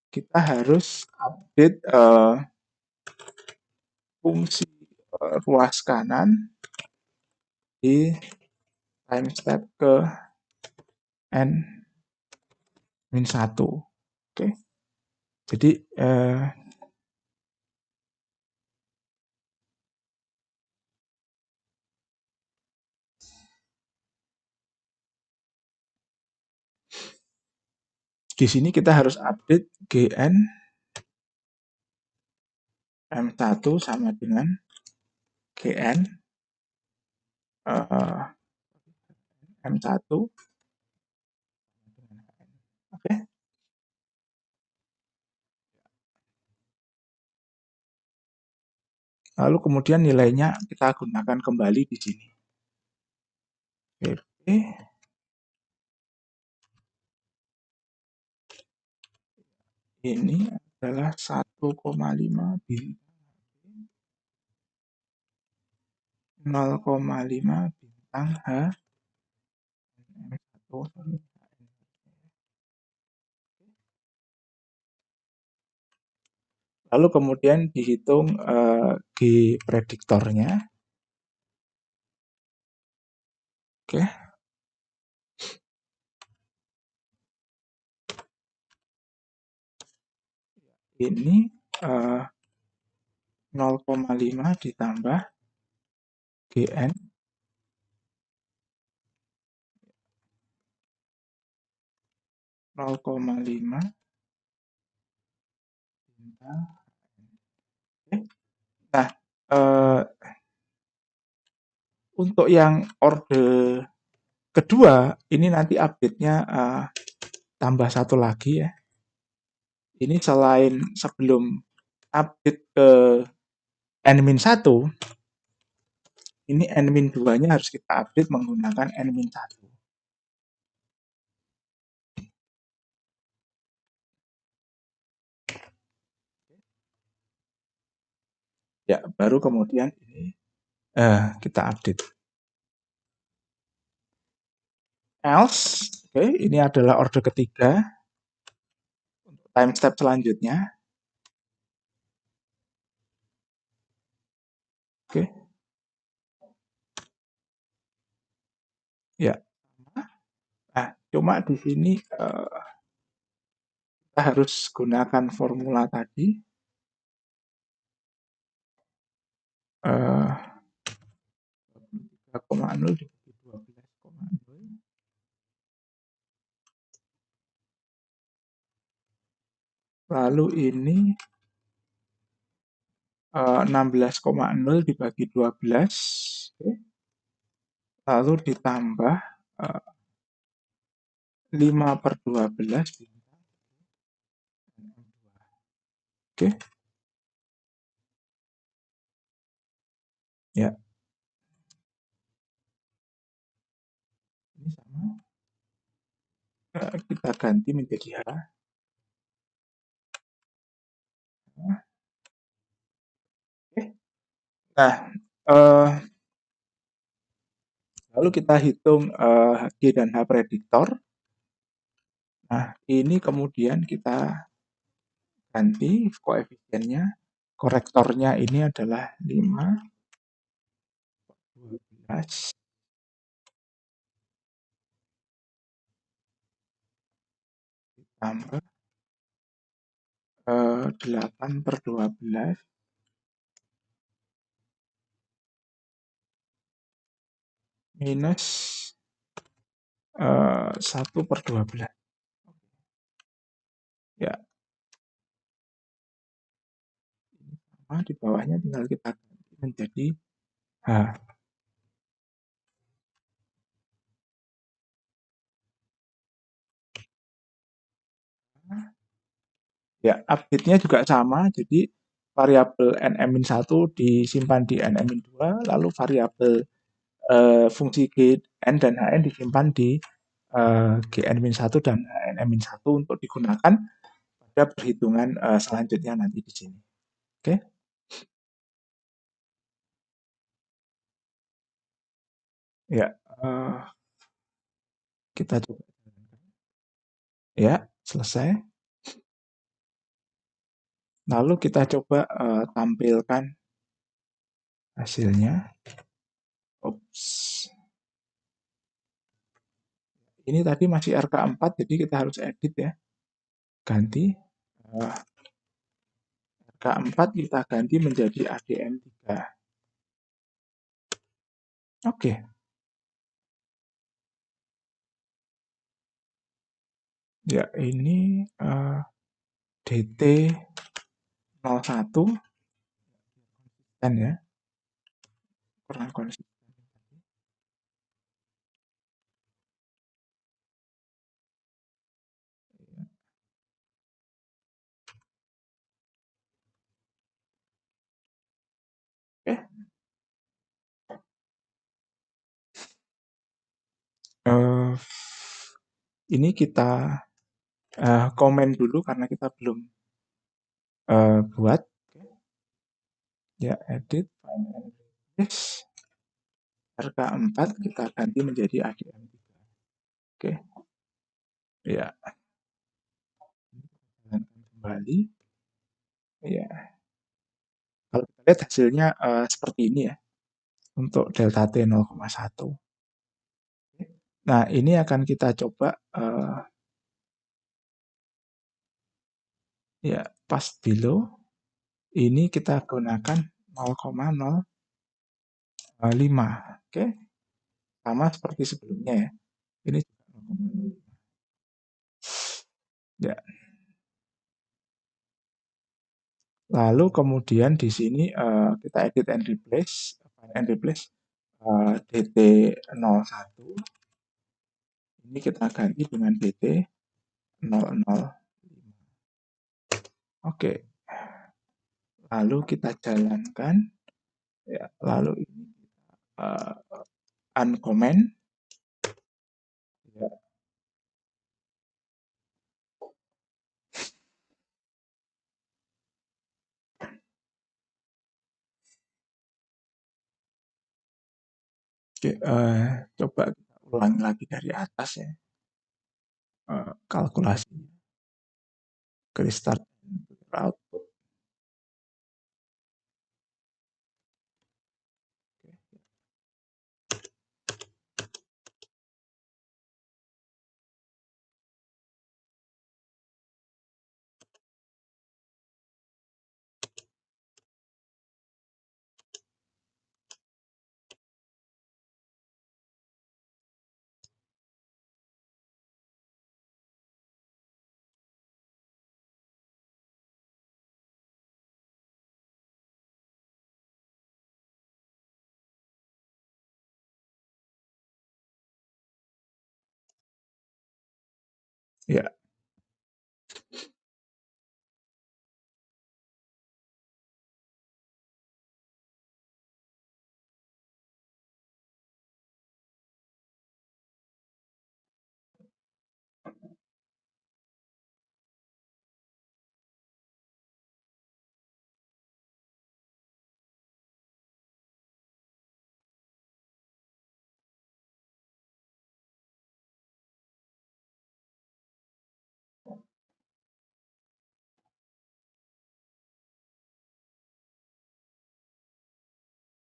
kita harus update fungsi ruas kanan di time step ke N-1. Oke. Jadi di sini kita harus update GN M1 sama dengan GN M1. Oke. Lalu kemudian nilainya kita gunakan kembali di sini. Oke. Ini adalah 1,5 bintang 0,5 bintang H M1. Lalu kemudian dihitung G prediktornya. Oke. Ini 0,5 ditambah GN 0,5 bintang. Oke. Nah, untuk yang orde kedua, ini nanti update-nya tambah satu lagi ya. Ini selain sebelum update ke N-1, ini N-2-nya harus kita update menggunakan N-1. Ya, baru kemudian ini kita update. Else, oke, ini adalah order ketiga. Untuk time step selanjutnya. Oke. Ya. Nah, cuma di sini kita harus gunakan formula tadi. 3,0 dibagi 12,0. Lalu ini 16,0 dibagi 12. Oke. Lalu ditambah 5/12 bintang. Oke. Ya. Ini sama. Kita ganti menjadi H. Oke. Nah, lalu kita hitung G dan H prediktor. Nah, ini kemudian kita ganti koefisiennya. Korektornya ini adalah 5/12 ditambah 8/12 minus 1/12. Ya, di bawahnya tinggal kita ganti menjadi H. Ya, update-nya juga sama, jadi variabel nm1 disimpan di nm2, lalu variabel fungsi gn dan hn disimpan di gn-1 dan hnm1 untuk digunakan pada perhitungan selanjutnya nanti di sini. Oke. Ya, kita coba. Ya, selesai. Lalu kita coba tampilkan hasilnya. Oops. Ini tadi masih RK4, jadi kita harus edit ya. Ganti. RK4 kita ganti menjadi ADM3. Oke. Ya, ini DT 01 kan ya, kurang konsisten. Oke, eh, ini kita komen dulu karena kita belum buat. Ya, edit, find and replace. RK4 kita ganti menjadi ADM3. Oke, ya, kembali. Ya, kalau kita lihat hasilnya seperti ini ya, untuk delta T 0,1. Nah, ini akan kita coba ya pas below. Ini kita gunakan 0,05. Oke, sama seperti sebelumnya ya. Ini juga 0,05. Ya, lalu kemudian di sini kita edit and replace, DT 01. Ini kita ganti dengan DT 005. Oke, lalu kita jalankan. Ya, lalu ini uh, uncomment. Ya, oke, coba kita ulangi lagi dari atas ya. Kalkulasi ke restart output. Ya,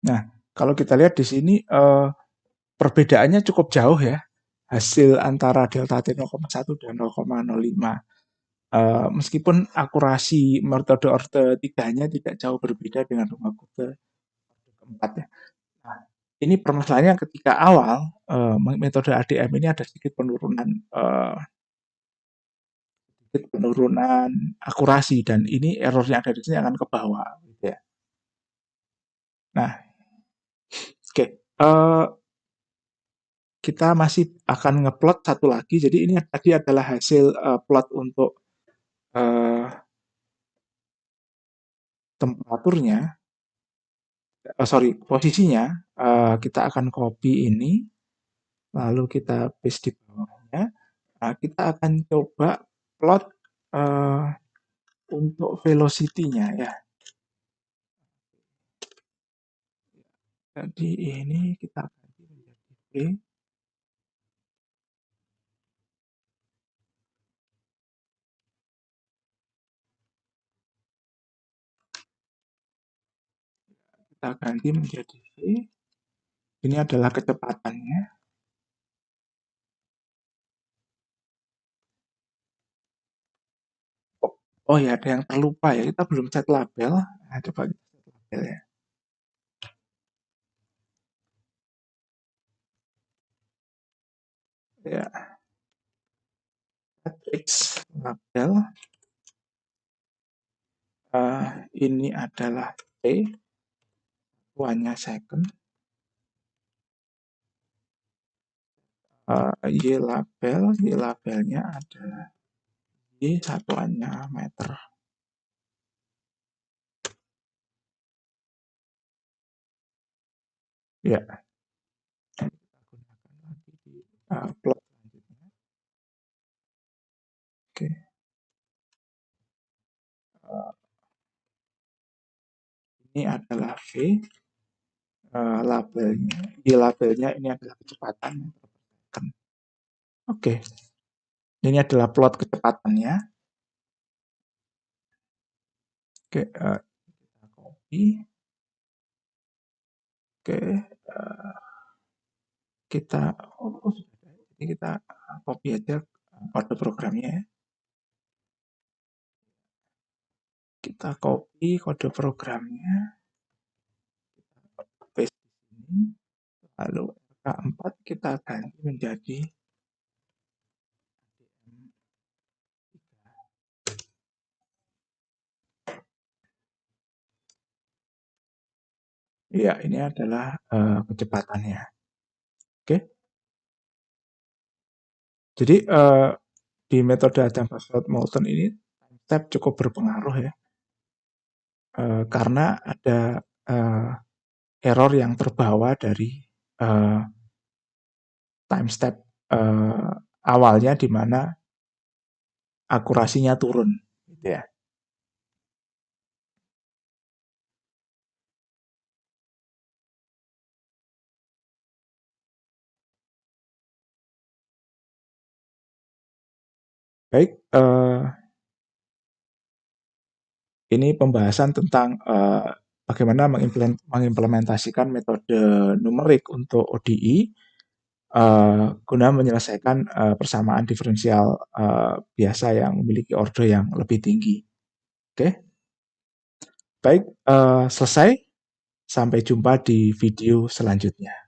nah kalau kita lihat di sini perbedaannya cukup jauh ya. Hasil antara delta T 0,1 dan 0,05. Meskipun akurasi metode order 3-nya tidak jauh berbeda dengan rumah kube keempat ya. Nah, ini permasalahannya ketika awal metode ADM ini ada sedikit penurunan akurasi dan ini error yang ada di sini akan ke bawah gitu ya. Nah, oke. Kita masih akan ngeplot satu lagi. Jadi ini tadi adalah hasil plot untuk uh, temperaturnya, posisinya. Kita akan copy ini, lalu kita paste di bawahnya. Nah, kita akan coba plot uh, untuk velocity-nya ya. Jadi ini kita ganti menjadi V. Kita ganti menjadi V. Ini adalah kecepatannya. Oh, oh ya, ada yang terlupa ya. Kita belum set label. Nah, coba kita set label ya. Ya, matrix label ini adalah T, satuannya second, Y labelnya adalah Y, satuannya meter. Ya, kita gunakan lagi di plot selanjutnya. Oke, ini adalah V, labelnya, Y labelnya ini adalah kecepatan. Oke, ini adalah plot kecepatannya. Oke, kita copy. Oke, kita jadi kita copy aja kode programnya ya. Kita copy kode programnya, paste di sini, lalu RK4 kita ganti menjadi ya, ini adalah kecepatannya. Oke. Jadi di metode Adam Pascal Moulton ini step cukup berpengaruh ya. Karena ada error yang terbawa dari time step awalnya di mana akurasinya turun, gitu ya. Baik, ini pembahasan tentang bagaimana mengimplementasikan metode numerik untuk ODI guna menyelesaikan persamaan diferensial biasa yang memiliki order yang lebih tinggi. Oke, baik, selesai. Sampai jumpa di video selanjutnya.